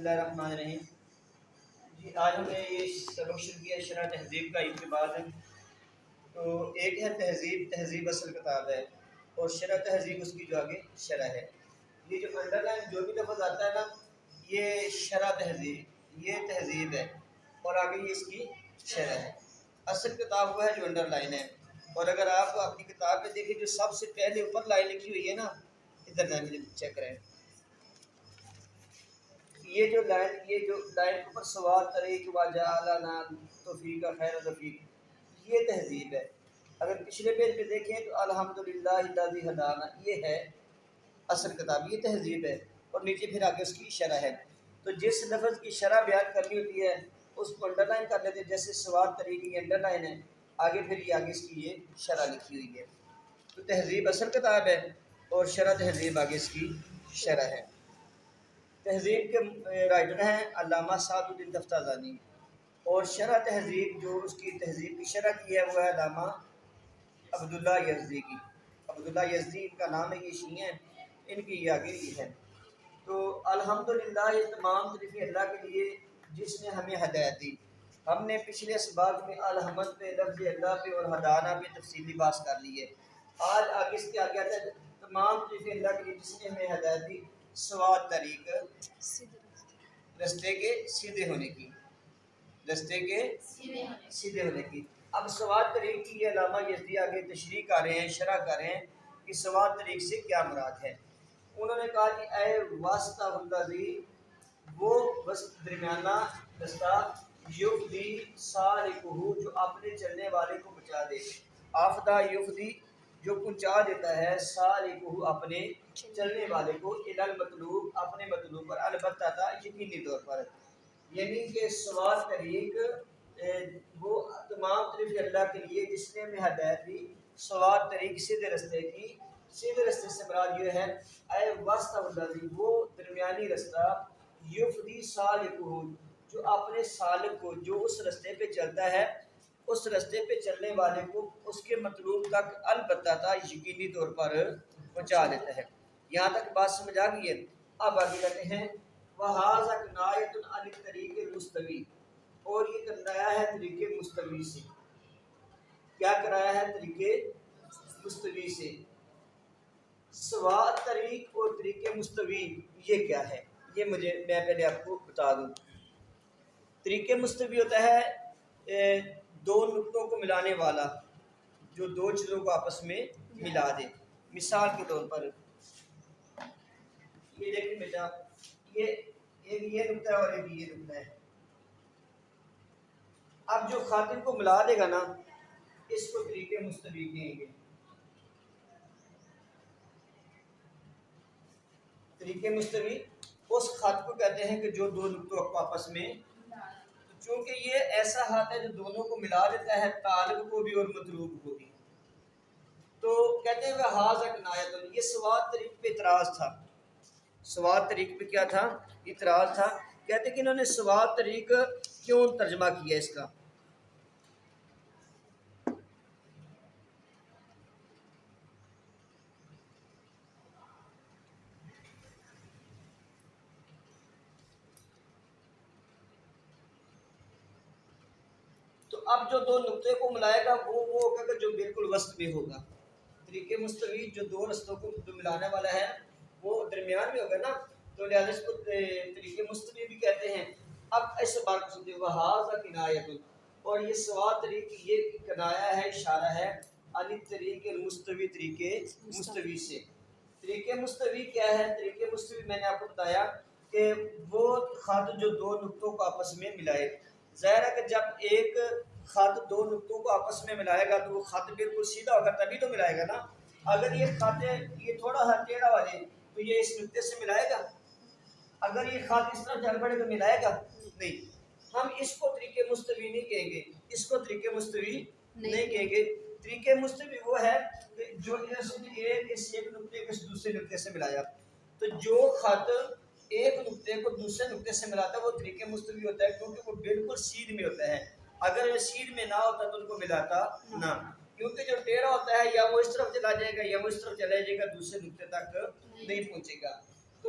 اللہ الرحمن الرحیم۔ جی آج ہم نے یہ سبق شروع کیا شرح تہذیب کا ابتباد ہے۔ تو ایک ہے تہذیب اصل کتاب ہے، اور شرح تہذیب اس کی جو آگے شرح ہے۔ یہ جو انڈر لائن جو بھی لفظ آتا ہے نا، یہ شرح تہذیب، یہ تہذیب ہے، اور آگے یہ اس کی شرح ہے۔ اصل کتاب وہ ہے جو انڈر لائن ہے، اور اگر آپ اپنی کتاب میں دیکھیں جو سب سے پہلے اوپر لائن لکھی ہوئی ہے نا، ادھر لائن چیک کریں، یہ جو لائن کے اوپر سوال طریق وجعلنا توفیق خیر رفیق، یہ تہذیب ہے۔ اگر پچھلے پیج پہ دیکھیں تو الحمدللہ الذی ہدانا، یہ ہے اصل کتاب، یہ تہذیب ہے، اور نیچے پھر آگے اس کی شرح ہے۔ تو جس لفظ کی شرح بیان کرنی ہوتی ہے اس کو انڈر لائن کر لیتے ہیں، جیسے سوال طریق یہ انڈر لائن ہے، آگے پھر یہ آگے اس کی یہ شرح لکھی ہوئی ہے۔ تو تہذیب اصل کتاب ہے، اور شرح تہذیب آگے اس کی شرح ہے۔ تہذیب کے رائٹر ہیں علامہ سعد الدین دفتازانی، اور شرح تہذیب جو اس کی تہذیب کی شرح کی ہے وہ ہے علامہ عبداللہ یزدی کی۔ عبداللہ یزدی ان کا نام ہے، یہ شیعہ ہیں، ان کی یہ آگے یہ ہے۔ تو الحمدللہ یہ تمام تعریفیں اللہ کے لیے جس نے ہمیں ہدایت دی۔ ہم نے پچھلے اسباق میں الحمد پہ، لفظ اللہ پہ اور ہدانا پہ تفصیلی بحث کر لی ہے۔ آج آگے اس کے آگے آتا ہے تمام تعریفیں اللہ کے لیے جس نے ہمیں ہدایت دی سواد طریق، رستے کے سیدھے ہونے کی، رستے کے سیدھے ہونے کی۔ اب سواد طریق کی یہ علامہ یزدی آگے تشریح کر رہے ہیں، شرح کر رہے ہیں کہ سواد طریق سے کیا مراد ہے۔ انہوں نے کہا کہ اے واسطہ الذی، وہ درمیانہ رستہ، یفدی سالکہ، جو اپنے چلنے والے کو بچا دے، آفدہ یفدی، جو پہنچا دیتا ہے، سالکہ، اپنے چلنے والے کو، الی المطلوب، اپنے مطلوب پر، البتہ یقینی طور پر، یعنی کہ سوال طریق وہ تمام طریق اللہ کے لیے جس نے ہمیں ہدایت دی۔ سوال طریق سیدھے رستے کی، سیدھے رستے سے مراد یہ ہے اے وسط الذی، وہ درمیانی رستہ، یفدی سالکہ، جو اپنے سالک کو، جو اس رستے پہ چلتا ہے، اس رستے پہ چلنے والے کو اس کے مطلوب تک البتہ یقینی طور پر پہنچا دیتا ہے۔ یہاں تک بات سمجھ آ گئی ہے۔ اب آگے کہتے ہیں وَهَذَا کِنَایَۃٌ عَنِ الطَّرِیقِ الْمُسْتَوِی، اور یہ کنایا ہے طریق مستوی سے۔ کیا کرایا ہے؟ طریق مستوی سے۔ سواد طریق اور طریق مستوی یہ کیا ہے؟ یہ میں پہلے آپ کو بتا دوں۔ طریق مستوی ہوتا ہے دو نقطوں کو ملانے والا، جو دو چیزوں کو آپس میں ملا دے۔ مثال کے طور پر یہ دیکھیں بیٹا، یہ نقطہ ہے اور ایک یہ نقطہ ہے۔ اب جو خاتم کو ملا دے گا نا، اس کو طریق مستوی کہیں گے۔ طریق مستوی اس خط کو کہتے ہیں کہ جو دو نقطوں کو آپس میں، چونکہ یہ ایسا ہاتھ ہے جو دونوں کو ملا دیتا ہے، طالب کو بھی اور مطلوب کو بھی۔ تو کہتے ہیں وَهَذَا کِنَایَۃٌ، یہ سواد طریق پہ اعتراض تھا۔ سواد طریق پہ کیا تھا؟ اعتراض تھا۔ کہتے ہیں کہ انہوں نے سواد طریق کیوں ترجمہ کیا اس کا؟ تو اب جو دو نقطے کو ملائے گا وہ ہوگا کہ جو بالکل وسط میں ہوگا۔ طریق مستوی جو دو رستوں کو جو ملانے والا ہے وہ درمیان میں ہوگا نا، تو لہٰذا اس کو طریق مستوی بھی کہتے ہیں۔ اب اس بات کو سمجھے وَهَذَا کِنَایَۃٌ، اور یہ سواد طریق یہ کنایا ہے، اشارہ ہے علی طریق المستوی، طریق مستوی سے۔ طریق مستوی کیا ہے؟ طریق مستوی میں نے آپ کو بتایا کہ وہ خط جو دو نقطوں کو آپس میں ملائے۔ ظاہر ہے کہ جب ایک خط دو نقطوں کو آپس میں ملائے گا تو وہ خط بالکل سیدھا ہوگا تبھی تو ملائے گا نا۔ اگر یہ خط یہ تھوڑا سا ٹیڑھا ہو جائے تو یہ اس نقطے سے ملائے گا؟ اگر یہ خط اس طرح چل پڑے تو ملائے گا نہیں۔ ہم اس کو طریق مستوی نہیں کہیں گے، اس کو طریق مستوی نہیں کہیں گے۔ طریق مستوی وہ ہے جو ایک نقطے کو دوسرے نقطے سے ملایا۔ تو جو خط ایک نقطے کو دوسرے نقطے سے ملاتا ہے وہ طریق مستوی ہوتا ہے، کیونکہ وہ بالکل سیدھ میں ہوتا ہے۔ اگر وہ سیدھ میں نہ ہوتا تو ان کو ملاتا نہ، کیونکہ جو ٹیڑھا ہوتا ہے یا وہ اس طرف چلا جائے گا یا وہ اس طرف چلا جائے گا، دوسرے نقطے تک نہیں پہنچے گا۔ تو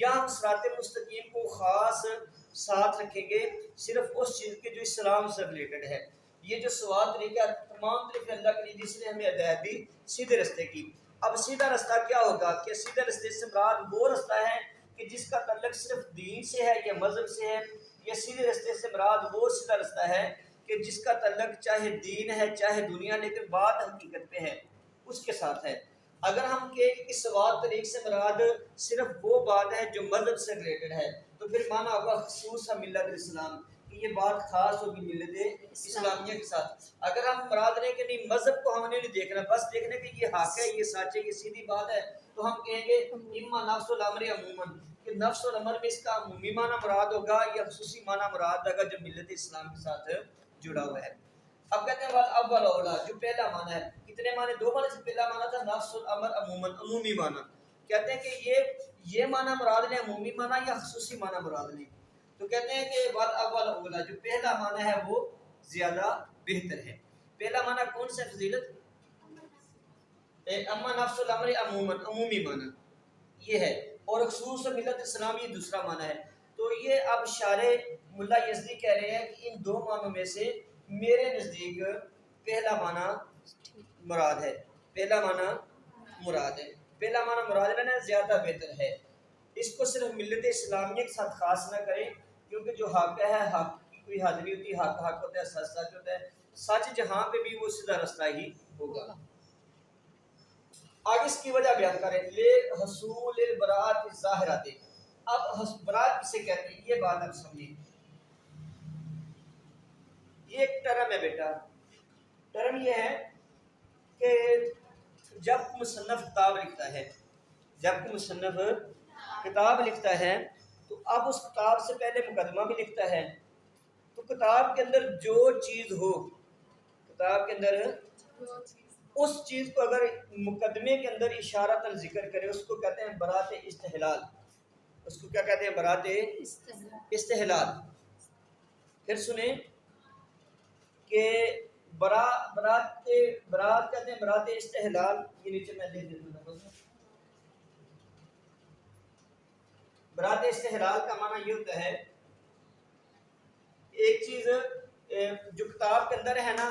یا ہم صراط مستقیم کو خاص ساتھ رکھیں گے صرف اس چیز کے جو اسلام سے ریلیٹڈ ہے. یہ جو سوال طریقہ تمام طریقے اللہ کے لیے جس نے ہمیں ہدایت دی سیدھے رستے کی. اب سیدھا رستہ کیا ہوگا کہ سیدھے رستے سے مراد وہ رستہ ہے کہ جس کا تعلق صرف دین سے ہے یا مذہب سے ہے, یا سیدھے رستے سے مراد وہ سیدھا رستہ ہے کہ جس کا تعلق چاہے دین ہے چاہے دنیا لیکن بات حقیقت پہ ہے اس کے ساتھ ہے. اگر ہم کہیں کہ سوال طریق سے مراد صرف وہ بات ہے جو مذہب سے ریلیٹڈ ہے تو پھر مانا ہوگا خصوصا ملت اسلام کہ یہ بات خاص ہوگی ملت اسلامیہ کے ساتھ. اگر ہم مراد رہے کہ نہیں مذہب کو ہم نے نہیں دیکھنا بس دیکھنے کہ یہ حق ہے یہ سچ ہے یہ سیدھی بات ہے تو ہم کہیں گے اما نفس الامر عموماً کہ نفس الامر میں اس کا عمومی معنی مراد ہوگا یا خصوصی معنی مراد ہوگا جو ملت اسلام کے ساتھ جڑا ہوا ہے. اب کہتے ہیں اول اولا جو پہلا معنی ہے کتنے معنی دو معنی سے پہلا معنی تھا نفس الامر عموماً عمومی معنی. کہتے ہیں کہ یہ معنی مراد نے عمومی معنی یا خصوصی معنی مراد نے. تو کہتے ہیں کہ بعد اول اولا جو پہلا معنی ہے وہ زیادہ بہتر ہے. پہلا معنی کون سا فضیلت اما نفس الامر عموماً عمومی معنی یہ ہے اور خصوص ملت اسلام یہ دوسرا معنی ہے. تو یہ اب شارح ملا یزدی کہہ رہے ہیں کہ ان دو معنوں میں سے میرے نزدیک پہلا معنی مراد ہے. پہلا معنی مراد ہے. پہلا معنی مراد ہے زیادہ بہتر ہے. اس کو صرف ملت اسلامیہ کے ساتھ خاص نہ کریں کیونکہ جو حق ہے حق کی کوئی حد نہیں ہوتی. حق حق ہوتا ہے سچ سچ ہوتا ہے. سچ جہاں پہ بھی وہ سیدھا رستہ ہی ہوگا. آگے اس کی وجہ بیان کریں لے حصول البراءت الظاہرات. اب برات کسے کہتے ہیں یہ بات اب سمجھیں. یہ ایک ٹرم ہے بیٹا. ٹرم یہ ہے کہ جب مصنف کتاب لکھتا ہے کتاب لکھتا ہے تو اب اس کتاب سے پہلے مقدمہ بھی لکھتا ہے. تو کتاب کے اندر جو چیز ہو کتاب کے اندر اس چیز کو اگر مقدمے کے اندر اشارتاً ذکر کرے اس کو کہتے ہیں برات استحلال. اس کو کیا کہتے ہیں برات استحلال. پھر سنیں کہ برات کہتے ہیں برات استحلال. یہ نیچے میں لکھ دیتا ہوں. برات استحلال کا معنی یہ ہوتا ہے ایک چیز جو کتاب کے اندر ہے نا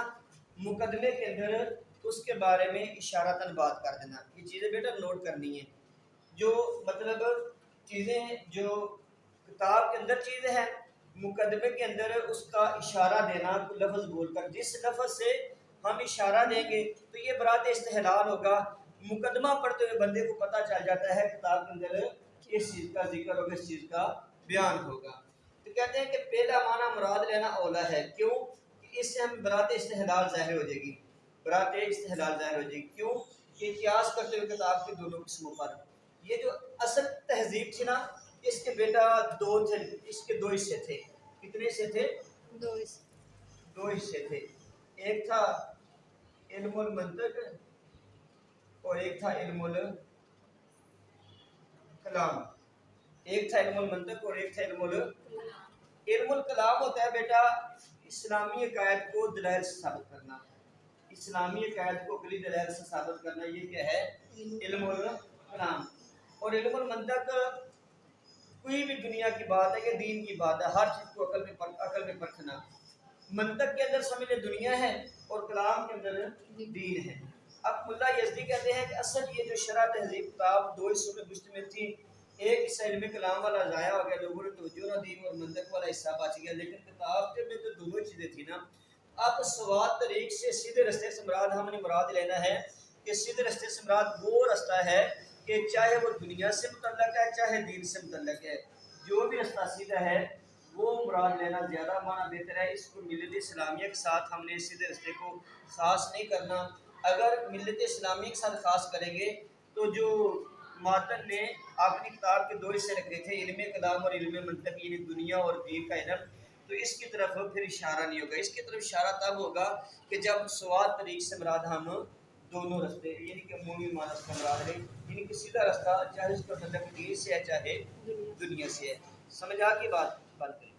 مقدمے کے اندر اس کے بارے میں اشارتاً بات کر دینا. یہ چیزیں بیٹا نوٹ کرنی ہے. جو مطلب چیزیں جو کتاب کے اندر چیزیں ہیں مقدمے کے اندر اس کا اشارہ دینا لفظ بول کر جس لفظ سے ہم اشارہ دیں گے تو یہ برات استحلال ہوگا. مقدمہ پڑھتے ہوئے بندے کو پتہ چل جاتا ہے کتاب کے اندر اس چیز کا ذکر ہوگا اس چیز کا بیان ہوگا. تو کہتے ہیں کہ پہلا معنی مراد لینا اولا ہے. کیوں کہ اس سے ہم برات استحلال ظاہر ہو جائے گی. برات استحلال ظاہر ہو جائے گی. کیوں کہ قیاس کرتے ہوئے کتاب کے دونوں قسموں پر یہ جو اصل تہذیب تھی نا اس کے بیٹا دو تھے. اس کے دو حصے تھے. کتنے حصے تھے؟ دو حصے تھے. ایک تھا علم المنطق اور ایک تھا علم الکلام. ایک تھا علم المنطق اور ایک تھا علم الکلام. ہوتا ہے بیٹا اسلامی عقائد کو دلائل سے ثابت کرنا. اسلامی عقائد کو عقلی دلائل سے ثابت کرنا یہ کیا ہے؟ علم الکلام. اور علم المنطق کوئی بھی دنیا کی بات ہے یا دین کی بات ہے ہر چیز کو عقل میں پرکھنا. منطق کے اندر سمجھ لے دنیا ہے اور کلام کے اندر دین ہے. اب ملا یزدی کہتے ہیں کہ اصل یہ جو شرح تہذیب کتاب دو حصوں میں مشتمل تھی. ایک حصہ علم کلام والا ضائع ہو گیا لوگوں نے توجہ نہ دی اور منطق والا حصہ بچ گیا. لیکن کتاب کے میں تو دونوں چیزیں تھی نا. اب سواد طریق سے سیدھے رستے سے مراد ہم نے مراد لینا ہے کہ سیدھے رستے سے مراد وہ رستہ ہے کہ چاہے وہ دنیا سے متعلق ہے چاہے دین سے متعلق ہے. جو بھی رستہ سیدھا ہے وہ مراد لینا زیادہ معنی بہتر ہے. اس کو ملت اسلامیہ کے ساتھ ہم نے سیدھے رستے کو خاص نہیں کرنا. اگر ملت اسلامیہ کے ساتھ خاص کریں گے تو جو ماتن نے اپنی کتاب کے دو حصے رکھے تھے علم کلام اور علم منطق یعنی دنیا اور دین کا علم تو اس کی طرف پھر اشارہ نہیں ہوگا. اس کی طرف اشارہ تب ہوگا کہ جب سواد طریق سے مراد ہم دونوں رستے یعنی کہ عمومی معنی کا مراد ہے یعنی کہ سیدھا رستہ چاہے اس کا مطلب دین سے ہے چاہے دنیا سے ہے. سمجھا کی بات کریں.